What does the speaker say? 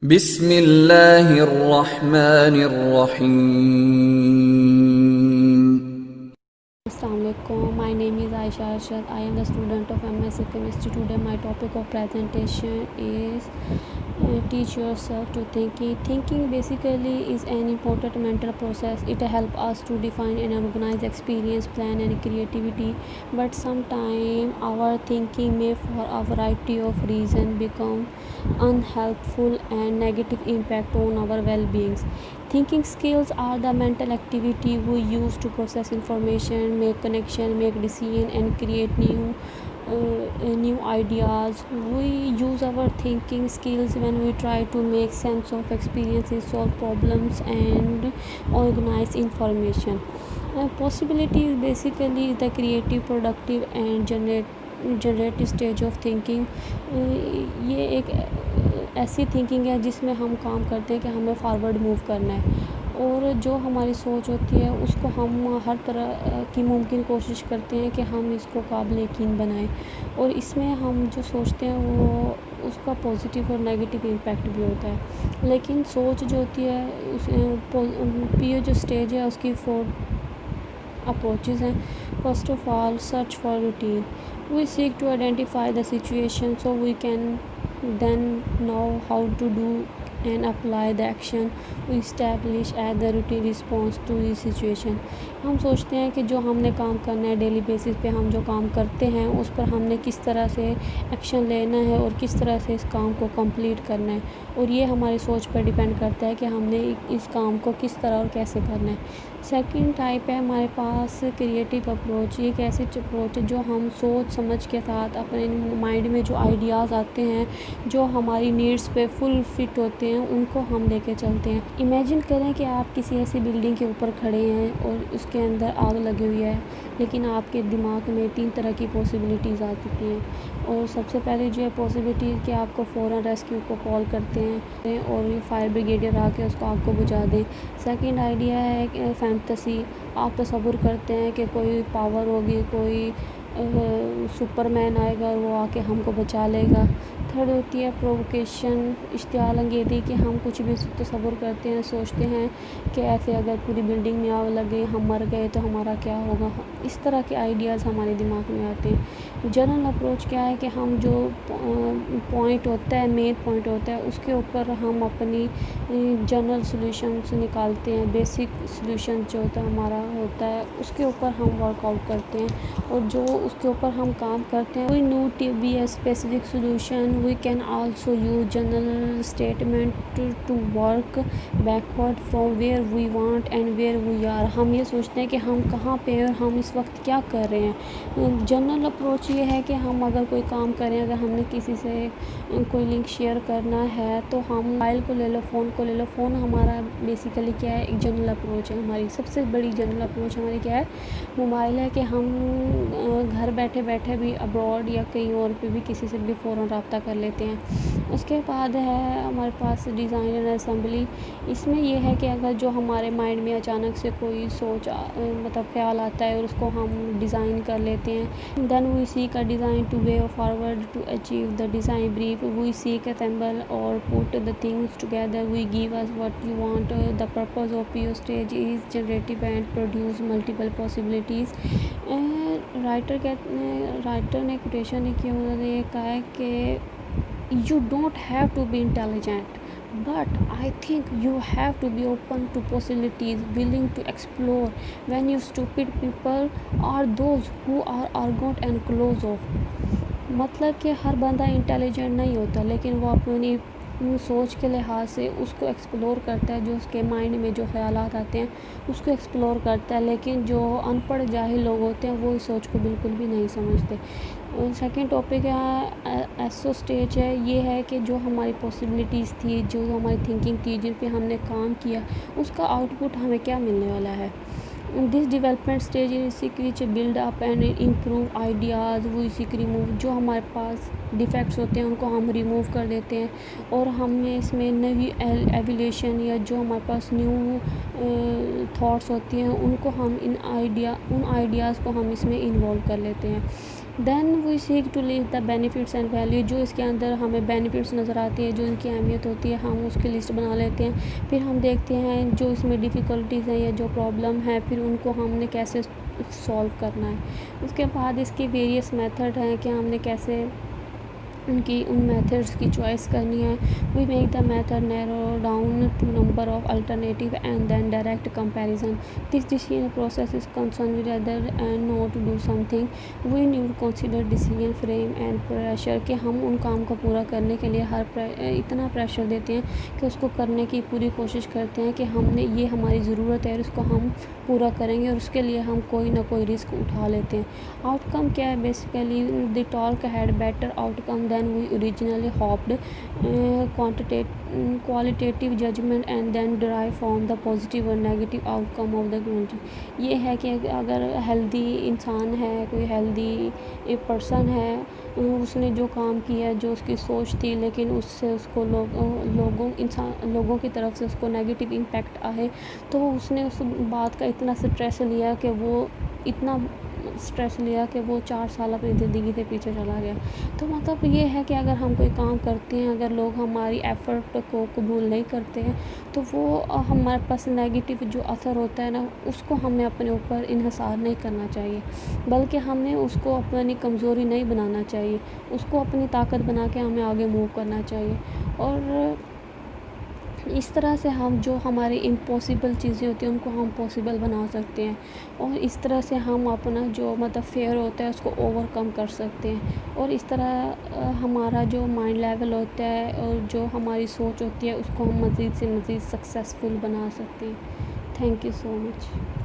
بسم اللہ الرحمن الرحیم. Assalamu alaikum. My name is Aisha Arshad. I am the student of MSc Chemistry. Today my topic of presentation is teach yourself to thinking. Thinking basically is an important mental process. It helps us to define and organize experience, plan and creativity. But sometimes our thinking may for a variety of reasons become unhelpful and negative impact on our well-being. Thinking skills are the mental activity we use to process information, make connection, make decision, and create new ideas. We use our thinking skills when we try to make sense of experiences, solve problems, and organize information. Possibility is basically the creative, productive, and generative stage of thinking. یہ ایک ایسی thinking ہے جس میں ہم کام کرتے ہیں کہ ہمیں فارورڈ موو کرنا ہے، اور جو ہماری سوچ ہوتی ہے اس کو ہم ہر طرح کی ممکن کوشش کرتے ہیں کہ ہم اس کو قابل یقین بنائیں، اور اس میں ہم جو سوچتے ہیں وہ اس کا پازیٹیو اور نیگیٹو امپیکٹ بھی ہوتا ہے. لیکن سوچ جو ہوتی ہے یہ جو اسٹیج ہے اس کی 4 اپروچز ہیں. First of all, search for routine. We seek to identify the situation so we can then know how to do and apply the action we establish as the routine response to the situation. ہم سوچتے ہیں کہ جو ہم نے کام کرنا ہے daily basis پہ، ہم جو کام کرتے ہیں اس پر ہم نے کس طرح سے ایکشن لینا ہے اور کس طرح سے اس کام کو کمپلیٹ کرنا ہے، اور یہ ہماری سوچ پر ڈیپینڈ کرتا ہے کہ ہم نے اس کام کو کس طرح اور کیسے کرنا ہے. سیکنڈ ٹائپ ہے ہمارے پاس کریٹیو اپروچ. یہ ایک ایسی اپروچ ہے جو ہم سوچ سمجھ کے ساتھ اپنے مائنڈ میں جو آئیڈیاز آتے ہیں جو ہماری نیڈس پہ فل فٹ ہوتے ہیں ان کو ہم لے کے چلتے ہیں. امیجن کریں کہ آپ کسی ایسی بلڈنگ کے اوپر کھڑے ہیں اور اس کے اندر آگ لگی ہوئی ہے، لیکن آپ کے دماغ میں 3 طرح کی پاسبلٹیز آ چکی ہیں. اور سب سے پہلے جو ہے پاسبلٹی کہ آپ کو فوراً ریسکیو کو کال کرتے ہیں اور یہ فائر بریگیڈیئر آ کے اس کو آگ کو بجھا دیں. سیکنڈ آئیڈیا ہے فینٹیسی. آپ تصور کرتے ہیں کہ کوئی پاور ہوگی، کوئی سپر مین آئے گا اور وہ آ کے ہم کو بچا لے گا. تھرڈ ہوتی ہے پرووکیشن، اشتعال انگیزی، کہ ہم کچھ بھی تصور کرتے ہیں، سوچتے ہیں کہ ایسے اگر پوری بلڈنگ میں آگ لگے، ہم مر گئے تو ہمارا کیا ہوگا. اس طرح کے آئیڈیاز ہمارے دماغ میں آتے ہیں. جنرل اپروچ کیا ہے کہ ہم جو پوائنٹ ہوتا ہے، مین پوائنٹ ہوتا ہے، اس کے اوپر ہم اپنی جنرل سولوشنس نکالتے ہیں. بیسک سولوشن جو ہمارا ہوتا ہے اس کے اوپر ہم ورک آؤٹ کرتے ہیں، اور جو اس کے اوپر ہم کام کرتے ہیں we know to be a specific solution. We can also use general statement to work backward from where we want and where we are. ہم یہ سوچتے ہیں کہ ہم کہاں پہ ہیں اور ہم اس وقت کیا کر رہے ہیں. جنرل اپروچ یہ ہے کہ ہم اگر کوئی کام کریں، اگر ہم نے کسی سے کوئی لنک شیئر کرنا ہے تو ہم موبائل کو لے لو، فون کو لے لو. فون ہمارا بیسیکلی کیا ہے، ایک جنرل اپروچ ہے. ہماری سب سے بڑی جنرل اپروچ ہماری کیا ہے، موبائل ہے، کہ ہم گھر بیٹھے بیٹھے بھی ابراڈ یا کہیں اور پہ بھی کسی سے بھی فوراً رابطہ کر لیتے ہیں. اس کے بعد ہے ہمارے پاس ڈیزائن اینڈ اسمبلی. اس میں یہ ہے کہ اگر جو ہمارے مائنڈ میں اچانک سے کوئی سوچ مطلب خیال آتا ہے اور اس کو ہم ڈیزائن کر لیتے ہیں. Then we seek a design to way forward to achieve the design brief. We seek assemble اور put the things together. We give us what you want. The purpose of PO stage is generative and produce multiple possibilities. Writer نے quotation لکھی، انہوں نے یہ کہا ہے کہ you don't have to be intelligent, but I think you have to be open to possibilities, willing to explore. When you stupid people are those who are arrogant and closed off. مطلب کہ ہر بندہ intelligent نہیں ہوتا، لیکن وہ اپنی سوچ کے لحاظ سے اس کو ایکسپلور کرتا ہے. جو اس کے مائنڈ میں جو خیالات آتے ہیں اس کو ایکسپلور کرتا ہے. لیکن جو ان پڑھ جاہل لوگ ہوتے ہیں وہ اس سوچ کو بالکل بھی نہیں سمجھتے. سیکنڈ ٹاپک ہے ایسو اسٹیج ہے. یہ ہے کہ جو ہماری پاسبلٹیز تھی، جو ہماری تھنکنگ تھی، جن پہ ہم نے کام کیا، اس کا آؤٹ پٹ ہمیں کیا ملنے والا ہے. This development stage seek build up and improve ideas. We seek remove. جو ہمارے پاس ڈیفیکٹس ہوتے ہیں ان کو ہم ریموو کر دیتے ہیں، اور ہمیں اس میں نئی ایویلیشن یا جو ہمارے پاس نیو تھاٹس ہوتی ہیں ان کو ہم ان آئیڈیاز کو ہم اس میں انوالو کر لیتے ہیں. Then we seek to least the benefits and value. جو اس کے اندر ہمیں بینیفٹس نظر آتی ہے, جو ان کی اہمیت ہوتی ہے, ہم اس کی لسٹ بنا لیتے ہیں. پھر ہم دیکھتے ہیں جو اس میں ڈیفیکلٹیز ہیں یا جو پرابلم ہے, پھر ان کو ہم نے کیسے سولو کرنا ہے. اس کے بعد اس کی ویریس میتھڈ ہیں کہ ہم نے کیسے ان میتھڈس کی چوائس کرنی ہے. We make the method narrow down to number of alternative and then direct comparison. This decision process is concern with other and not to do something. We need consider decision frame and pressure, کہ ہم ان کام کو پورا کرنے کے لیے اتنا pressure دیتے ہیں کہ اس کو کرنے کی پوری کوشش کرتے ہیں کہ ہم نے یہ ہماری ضرورت ہے اور اس کو ہم پورا کریں گے, اور اس کے لیے ہم کوئی نہ کوئی رسک اٹھا لیتے ہیں. آؤٹ کم کیا ہے؟ Basically the talk had better outcome than we originally hoped. qualitative judgment and then derive from the positive or negative outcome of the quality. یہ ہے کہ اگر ہیلدی انسان ہے, کوئی ہیلدی پرسن ہے, اس نے جو کام کیا, جو اس کی سوچ تھی, لیکن اس سے اس کو لوگوں کی طرف سے اس کو نیگیٹو امپیکٹ آئے, تو اس نے اس بات کا اتنا اسٹریس لیا کہ وہ 4 سال اپنی زندگی سے پیچھے چلا گیا. تو مطلب یہ ہے کہ اگر ہم کوئی کام کرتے ہیں, اگر لوگ ہماری ایفرٹ کو قبول نہیں کرتے ہیں, تو وہ ہمارے پاس نیگیٹو جو اثر ہوتا ہے نا, اس کو ہمیں اپنے اوپر انحصار نہیں کرنا چاہیے, بلکہ ہمیں اس کو اپنی کمزوری نہیں بنانا چاہیے, اس کو اپنی طاقت بنا کے ہمیں آگے موو کرنا چاہیے. اور اس طرح سے ہم جو ہماری امپاسبل چیزیں ہوتی ہیں ان کو ہم پاسبل بنا سکتے ہیں, اور اس طرح سے ہم اپنا جو فیئر ہوتا ہے اس کو اوور کم کر سکتے ہیں, اور اس طرح ہمارا جو مائنڈ لیول ہوتا ہے اور جو ہماری سوچ ہوتی ہے اس کو ہم مزید سے مزید سکسیزفل بنا سکتے ہیں. Thank you so much.